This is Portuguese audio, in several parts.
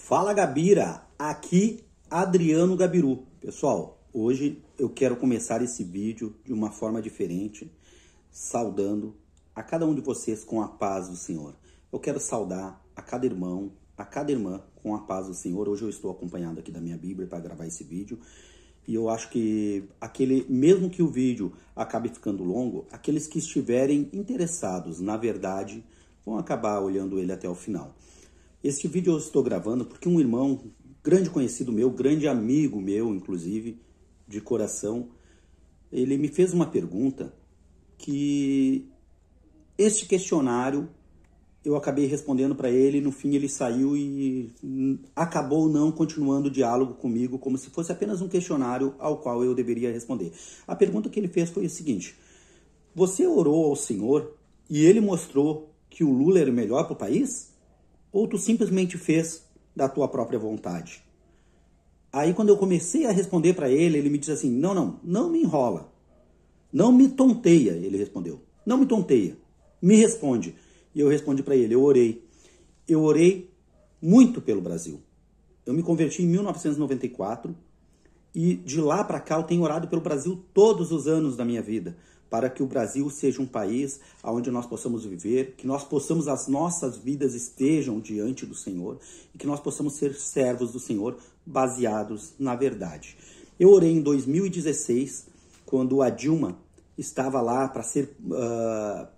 Fala Gabira, aqui Adriano Gabiru. Pessoal, hoje eu quero começar esse vídeo de uma forma diferente, saudando a cada um de vocês com a paz do Senhor. Eu quero saudar a cada irmão, a cada irmã com a paz do Senhor. Hoje eu estou acompanhado aqui da minha Bíblia para gravar esse vídeo. E eu acho que mesmo que o vídeo acabe ficando longo, aqueles que estiverem interessados na verdade vão acabar olhando ele até o final. Este vídeo eu estou gravando porque um irmão, grande conhecido meu, grande amigo meu, inclusive, de coração, ele me fez uma pergunta que este questionário eu acabei respondendo para ele, no fim ele saiu e acabou não continuando o diálogo comigo, como se fosse apenas um questionário ao qual eu deveria responder. A pergunta que ele fez foi o seguinte: você orou ao Senhor e ele mostrou que o Lula era o melhor para o país? Ou tu simplesmente fez da tua própria vontade? Aí quando eu comecei a responder para ele, ele me disse assim: não me enrola, não me tonteia, ele respondeu. Não me tonteia, me responde. E eu respondi para ele: eu orei muito pelo Brasil. Eu me converti em 1994 e de lá para cá eu tenho orado pelo Brasil todos os anos da minha vida, para que o Brasil seja um país onde nós possamos viver, que nós possamos, as nossas vidas estejam diante do Senhor e que nós possamos ser servos do Senhor baseados na verdade. Eu orei em 2016, quando a Dilma estava lá para ser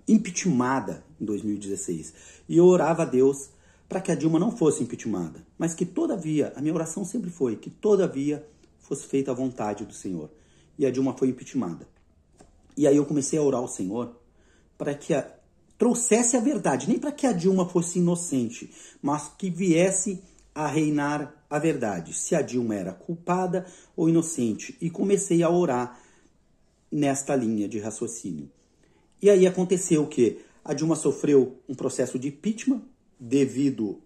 impeachmentada em 2016. E eu orava a Deus para que a Dilma não fosse impeachmentada, mas que todavia, a minha oração sempre foi que todavia fosse feita a vontade do Senhor. E a Dilma foi impeachmentada. E aí eu comecei a orar ao Senhor para que trouxesse a verdade, nem para que a Dilma fosse inocente, mas que viesse a reinar a verdade, se a Dilma era culpada ou inocente. E comecei a orar nesta linha de raciocínio. E aí aconteceu que a Dilma sofreu um processo de impeachment devido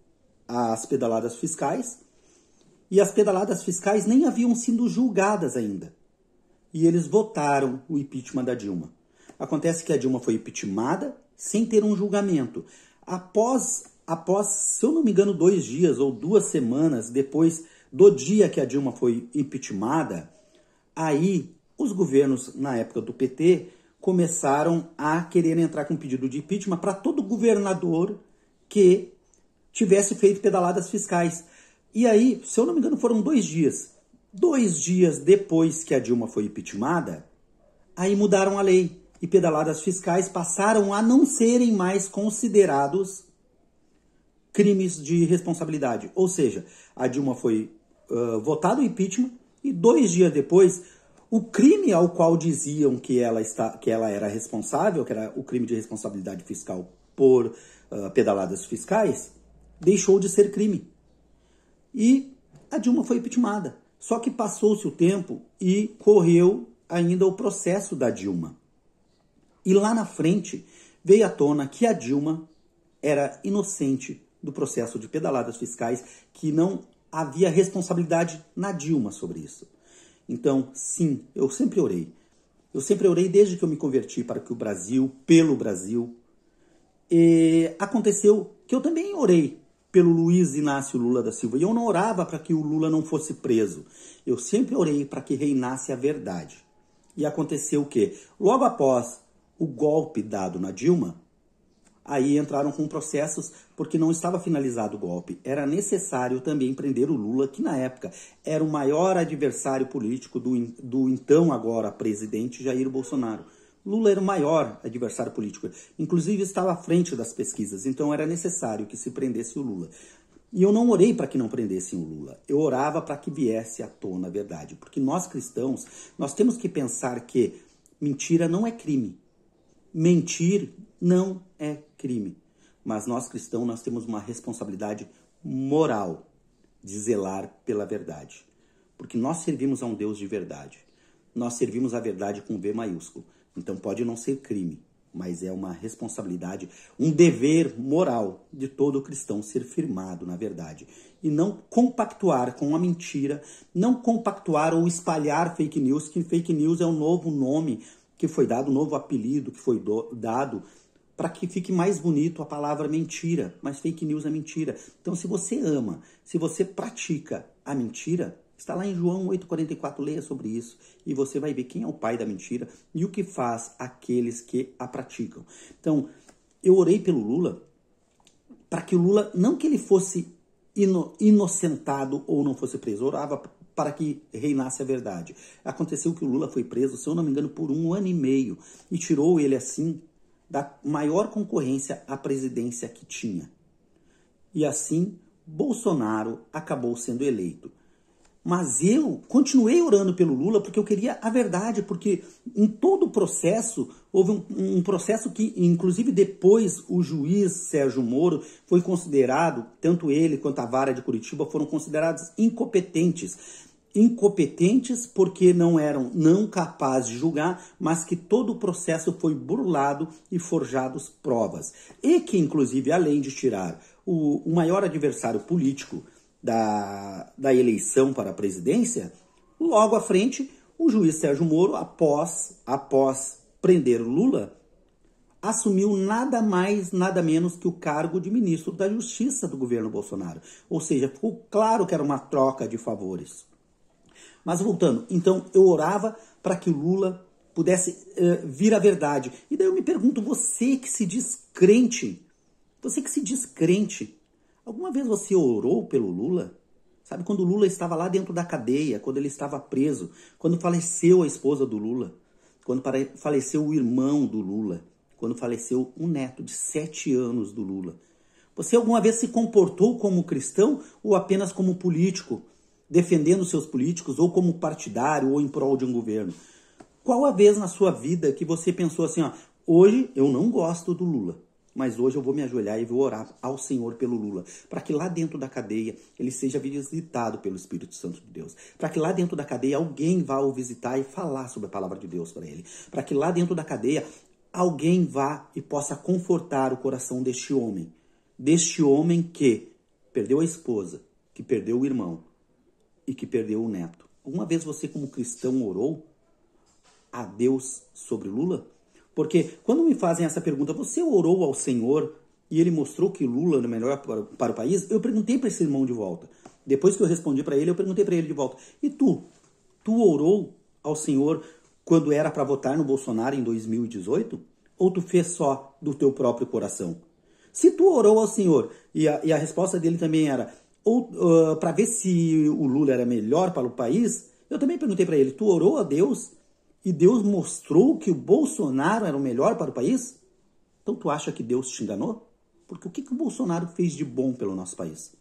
às pedaladas fiscais, e as pedaladas fiscais nem haviam sido julgadas ainda. E eles votaram o impeachment da Dilma. Acontece que a Dilma foi impeachmentada sem ter um julgamento. Após, se eu não me engano, 2 dias ou 2 semanas depois do dia que a Dilma foi impeachmentada, aí os governos, na época do PT, começaram a querer entrar com pedido de impeachment para todo governador que tivesse feito pedaladas fiscais. E aí, se eu não me engano, foram 2 dias. 2 dias depois que a Dilma foi impeachmentada, aí mudaram a lei. E pedaladas fiscais passaram a não serem mais considerados crimes de responsabilidade. Ou seja, a Dilma foi votada o impeachment e 2 dias depois, o crime ao qual diziam que ela era responsável, que era o crime de responsabilidade fiscal por pedaladas fiscais, deixou de ser crime. E a Dilma foi impeachmentada. Só que passou-se o tempo e correu ainda o processo da Dilma. E lá na frente veio à tona que a Dilma era inocente do processo de pedaladas fiscais, que não havia responsabilidade na Dilma sobre isso. Então, sim, eu sempre orei. Eu sempre orei desde que eu me converti para que o Brasil, pelo Brasil. E aconteceu que eu também orei pelo Luiz Inácio Lula da Silva. E eu não orava para que o Lula não fosse preso. Eu sempre orei para que reinasse a verdade. E aconteceu o quê? Logo após o golpe dado na Dilma, aí entraram com processos porque não estava finalizado o golpe. Era necessário também prender o Lula, que na época era o maior adversário político do então agora presidente Jair Bolsonaro. Lula era o maior adversário político, inclusive estava à frente das pesquisas, então era necessário que se prendesse o Lula. E eu não orei para que não prendessem o Lula, eu orava para que viesse à tona a verdade, porque nós cristãos, nós temos que pensar que mentira não é crime, mentir não é crime, mas nós cristãos nós temos uma responsabilidade moral de zelar pela verdade, porque nós servimos a um Deus de verdade, nós servimos a verdade com V maiúsculo. Então pode não ser crime, mas é uma responsabilidade, um dever moral de todo cristão ser firmado na verdade. E não compactuar com a mentira, não compactuar ou espalhar fake news, que fake news é um novo nome que foi dado, um novo apelido que foi dado para que fique mais bonito a palavra mentira, mas fake news é mentira. Então, se você ama, se você pratica a mentira, está lá em João 8,44, leia sobre isso, e você vai ver quem é o pai da mentira e o que faz aqueles que a praticam. Então, eu orei pelo Lula, para que o Lula, não que ele fosse inocentado ou não fosse preso, orava para que reinasse a verdade. Aconteceu que o Lula foi preso, se eu não me engano, por 1 ano e meio, e tirou ele assim da maior concorrência à presidência que tinha. E assim, Bolsonaro acabou sendo eleito. Mas eu continuei orando pelo Lula porque eu queria a verdade, porque em todo o processo, houve um processo que, inclusive depois, o juiz Sérgio Moro foi considerado, tanto ele quanto a vara de Curitiba foram considerados incompetentes. Incompetentes porque não eram não capazes de julgar, mas que todo o processo foi burlado e forjados provas. E que, inclusive, além de tirar o maior adversário político da eleição para a presidência, logo à frente, o juiz Sérgio Moro, após prender Lula, assumiu nada mais, nada menos que o cargo de ministro da Justiça do governo Bolsonaro. Ou seja, ficou claro que era uma troca de favores. Mas voltando, então eu orava para que o Lula pudesse vir a verdade. E daí eu me pergunto, você que se diz crente, alguma vez você orou pelo Lula? Sabe, quando o Lula estava lá dentro da cadeia, quando ele estava preso, quando faleceu a esposa do Lula, quando faleceu o irmão do Lula, quando faleceu um neto de 7 anos do Lula. Você alguma vez se comportou como cristão ou apenas como político, defendendo seus políticos, ou como partidário, ou em prol de um governo? Qual a vez na sua vida que você pensou assim, ó, hoje eu não gosto do Lula, mas hoje eu vou me ajoelhar e vou orar ao Senhor pelo Lula, para que lá dentro da cadeia ele seja visitado pelo Espírito Santo de Deus, para que lá dentro da cadeia alguém vá o visitar e falar sobre a palavra de Deus para ele, para que lá dentro da cadeia alguém vá e possa confortar o coração deste homem que perdeu a esposa, que perdeu o irmão e que perdeu o neto. Alguma vez você como cristão orou a Deus sobre Lula? Porque quando me fazem essa pergunta, você orou ao Senhor e ele mostrou que Lula era melhor para o país? Eu perguntei para esse irmão de volta. Depois que eu respondi para ele, eu perguntei para ele de volta. E tu? Tu orou ao Senhor quando era para votar no Bolsonaro em 2018? Ou tu fez só do teu próprio coração? Se tu orou ao Senhor, e a resposta dele também era para ver se o Lula era melhor para o país, eu também perguntei para ele, tu orou a Deus e Deus mostrou que o Bolsonaro era o melhor para o país? Então tu acha que Deus te enganou? Porque o que o Bolsonaro fez de bom pelo nosso país?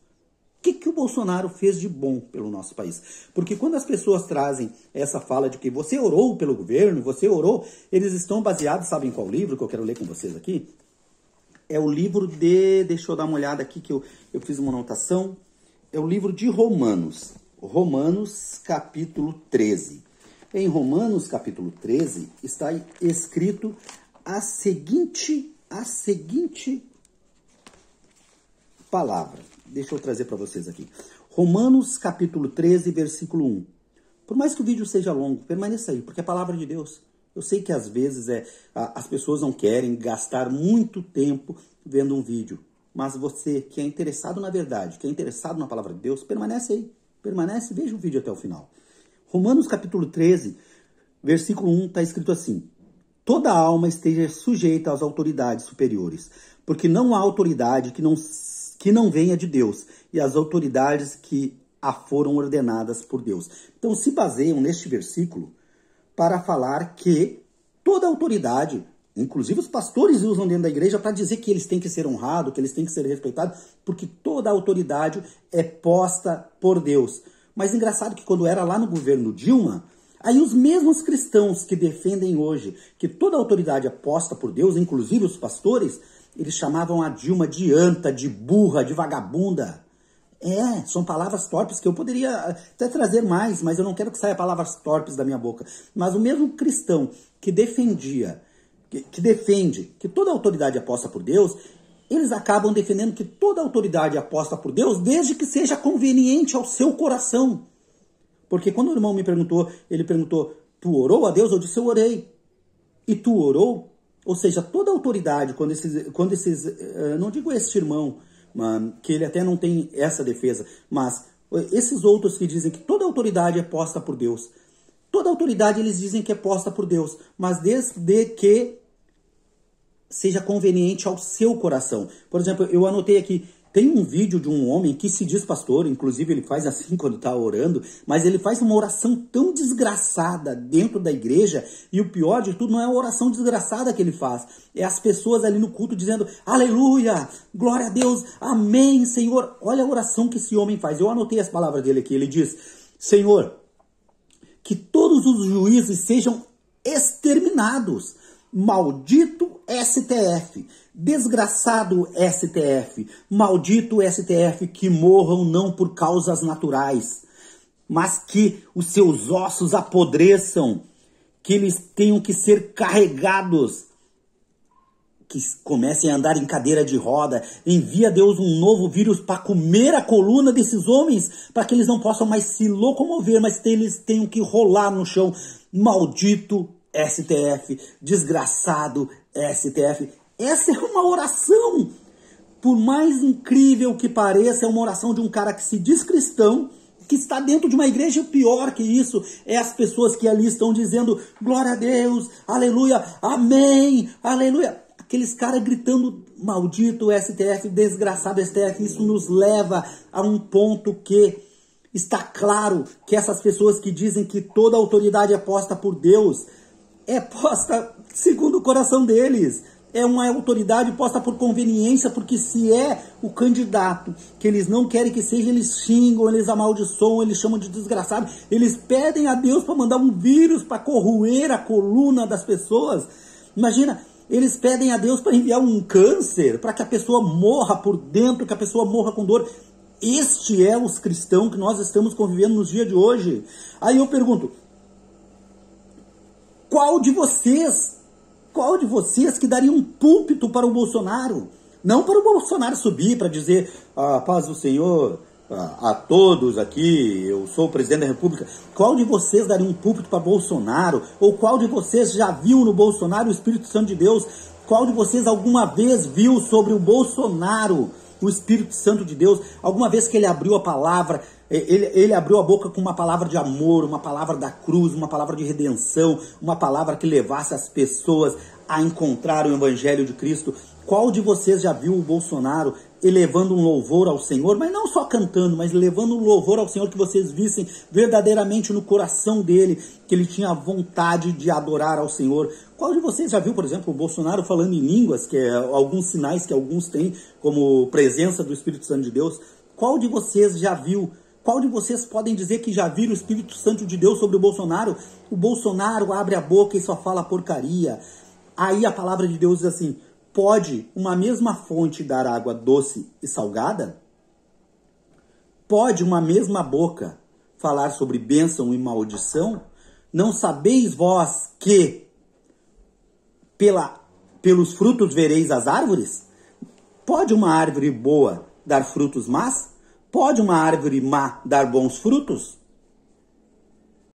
O que o Bolsonaro fez de bom pelo nosso país? Porque quando as pessoas trazem essa fala de que você orou pelo governo, você orou, eles estão baseados, sabem qual livro que eu quero ler com vocês aqui? É o livro deixa eu dar uma olhada aqui que eu fiz uma anotação, é o livro de Romanos, Romanos capítulo 13. Em Romanos capítulo 13 está escrito a seguinte palavra. Deixa eu trazer para vocês aqui. Romanos capítulo 13, versículo 1. Por mais que o vídeo seja longo, permaneça aí, porque é a palavra de Deus. Eu sei que às vezes as pessoas não querem gastar muito tempo vendo um vídeo. Mas você que é interessado na verdade, que é interessado na palavra de Deus, permanece aí. Permanece e veja o vídeo até o final. Romanos capítulo 13, versículo 1, está escrito assim. Toda alma esteja sujeita às autoridades superiores, porque não há autoridade que não venha de Deus, e as autoridades que a foram ordenadas por Deus. Então se baseiam neste versículo para falar que toda autoridade, inclusive os pastores usam dentro da igreja para dizer que eles têm que ser honrados, que eles têm que ser respeitados, porque toda autoridade é posta por Deus. Mas engraçado que quando era lá no governo Dilma, aí os mesmos cristãos que defendem hoje que toda autoridade é posta por Deus, inclusive os pastores, eles chamavam a Dilma de anta, de burra, de vagabunda. São palavras torpes que eu poderia até trazer mais, mas eu não quero que saia palavras torpes da minha boca. Mas o mesmo cristão que defende que toda autoridade é posta por Deus, eles acabam defendendo que toda autoridade é posta por Deus desde que seja conveniente ao seu coração. Porque quando o irmão me perguntou, ele perguntou, tu orou a Deus? Eu disse, eu orei. E tu orou? Ou seja, toda autoridade, quando esses não digo este irmão, que ele até não tem essa defesa, mas esses outros que dizem que toda autoridade é posta por Deus. Toda autoridade eles dizem que é posta por Deus, mas desde que seja conveniente ao seu coração. Por exemplo, eu anotei aqui, tem um vídeo de um homem que se diz pastor, inclusive ele faz assim quando está orando, mas ele faz uma oração tão desgraçada dentro da igreja, e o pior de tudo não é a oração desgraçada que ele faz, é as pessoas ali no culto dizendo, aleluia, glória a Deus, amém, Senhor. Olha a oração que esse homem faz. Eu anotei as palavras dele aqui, ele diz, Senhor, que todos os juízes sejam exterminados. Maldito STF, desgraçado STF, maldito STF, que morram não por causas naturais, mas que os seus ossos apodreçam, que eles tenham que ser carregados, que comecem a andar em cadeira de roda. Envia Deus um novo vírus para comer a coluna desses homens, para que eles não possam mais se locomover, mas eles tenham que rolar no chão. Maldito STF, desgraçado STF. Essa é uma oração, por mais incrível que pareça, é uma oração de um cara que se diz cristão, que está dentro de uma igreja. Pior que isso, é as pessoas que ali estão dizendo, glória a Deus, aleluia, amém, aleluia. Aqueles caras gritando, maldito STF, desgraçado STF. Isso nos leva a um ponto que está claro que essas pessoas que dizem que toda autoridade é posta por Deus, é posta segundo o coração deles. É uma autoridade posta por conveniência, porque se é o candidato que eles não querem que seja, eles xingam, eles amaldiçoam, eles chamam de desgraçado, eles pedem a Deus para mandar um vírus para corroer a coluna das pessoas. Imagina, eles pedem a Deus para enviar um câncer, para que a pessoa morra por dentro, que a pessoa morra com dor. Este é os cristãos que nós estamos convivendo nos dias de hoje. Aí eu pergunto, qual de vocês que daria um púlpito para o Bolsonaro? Não para o Bolsonaro subir para dizer, a paz do Senhor a todos aqui, eu sou o presidente da República. Qual de vocês daria um púlpito para Bolsonaro? Ou qual de vocês já viu no Bolsonaro o Espírito Santo de Deus? Qual de vocês alguma vez viu sobre o Bolsonaro o Espírito Santo de Deus? Alguma vez que ele abriu a palavra, ele abriu a boca com uma palavra de amor, uma palavra da cruz, uma palavra de redenção, uma palavra que levasse as pessoas a encontrar o Evangelho de Cristo? Qual de vocês já viu o Bolsonaro elevando um louvor ao Senhor, mas não só cantando, mas levando um louvor ao Senhor, que vocês vissem verdadeiramente no coração dele, que ele tinha vontade de adorar ao Senhor? Qual de vocês já viu, por exemplo, o Bolsonaro falando em línguas, que é alguns sinais que alguns têm, como presença do Espírito Santo de Deus? Qual de vocês já viu? Qual de vocês podem dizer que já viram o Espírito Santo de Deus sobre o Bolsonaro? O Bolsonaro abre a boca e só fala porcaria. Aí a palavra de Deus diz assim, pode uma mesma fonte dar água doce e salgada? Pode uma mesma boca falar sobre bênção e maldição? Não sabeis vós que pelos frutos vereis as árvores? Pode uma árvore boa dar frutos más? Pode uma árvore má dar bons frutos?